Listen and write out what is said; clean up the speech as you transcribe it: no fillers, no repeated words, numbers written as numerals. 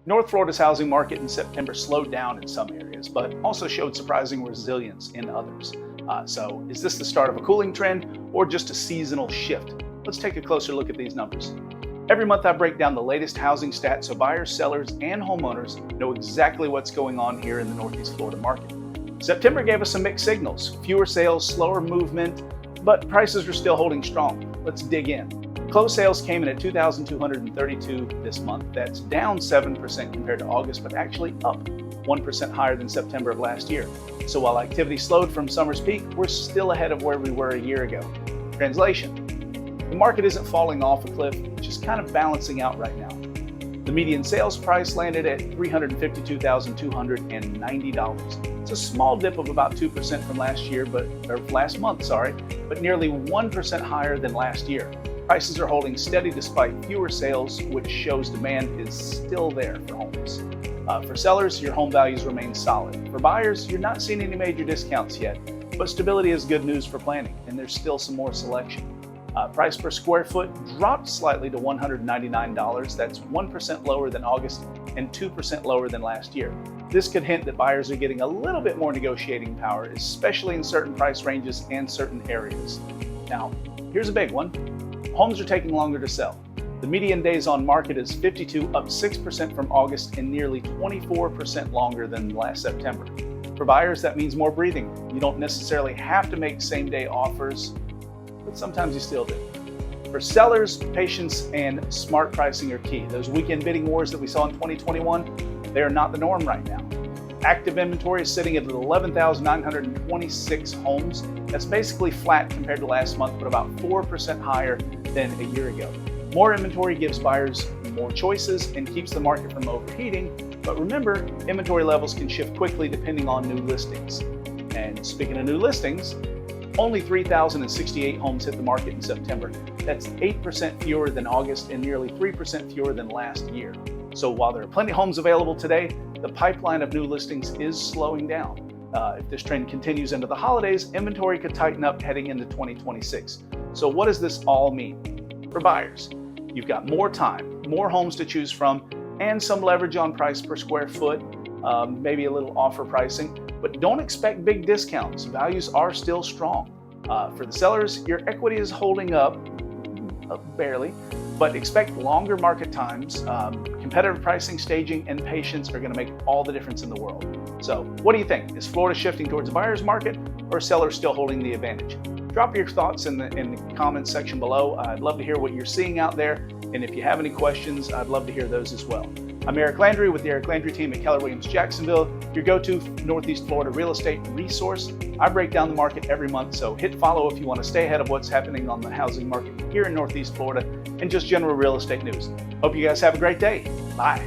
North Florida's housing market in September slowed down in some areas, but also showed surprising resilience in others. So, is this the start of a cooling trend or just a seasonal shift? Let's take a closer look at these numbers. Every month, I break down the latest housing stats so buyers, sellers, and homeowners know exactly what's going on here in the Northeast Florida market. September gave us some mixed signals: fewer sales, slower movement, but prices are still holding strong. Let's dig in. Closed sales came in at 2,232 this month. That's down 7% compared to August, but actually up 1% higher than September of last year. So while activity slowed from summer's peak, we're still ahead of where we were a year ago. Translation: the market isn't falling off a cliff, it's just kind of balancing out right now. The median sales price landed at $352,290. It's a small dip of about 2% from last month, but nearly 1% higher than last year. Prices are holding steady despite fewer sales, which shows demand is still there for homes. For sellers, your home values remain solid. For buyers, you're not seeing any major discounts yet, but stability is good news for planning, and there's still some more selection. Price per square foot dropped slightly to $199. That's 1% lower than August and 2% lower than last year. This could hint that buyers are getting a little bit more negotiating power, especially in certain price ranges and certain areas. Now, here's a big one. Homes are taking longer to sell. The median days on market is 52, up 6% from August and nearly 24% longer than last September. For buyers, that means more breathing. You don't necessarily have to make same-day offers, but sometimes you still do. For sellers, patience and smart pricing are key. Those weekend bidding wars that we saw in 2021, they are not the norm right now. Active inventory is sitting at 11,926 homes. That's basically flat compared to last month, but about 4% higher than a year ago. More inventory gives buyers more choices and keeps the market from overheating. But remember, inventory levels can shift quickly depending on new listings. And speaking of new listings, only 3,068 homes hit the market in September. That's 8% fewer than August and nearly 3% fewer than last year. So while there are plenty of homes available today, the pipeline of new listings is slowing down. If this trend continues into the holidays, inventory could tighten up heading into 2026. So what does this all mean? For buyers, you've got more time, more homes to choose from, and some leverage on price per square foot, maybe a little offer pricing, but don't expect big discounts. Values are still strong. For the sellers, your equity is holding up, barely, but expect longer market times. Competitive pricing, staging, and patience are going to make all the difference in the world. So what do you think? Is Florida shifting towards a buyer's market or sellers still holding the advantage? Drop your thoughts in the comments section below. I'd love to hear what you're seeing out there. And if you have any questions, I'd love to hear those as well. I'm Eric Landry with the Eric Landry team at Keller Williams Jacksonville, your go-to Northeast Florida real estate resource. I break down the market every month, so hit follow if you want to stay ahead of what's happening on the housing market here in Northeast Florida and just general real estate news. Hope you guys have a great day. Bye.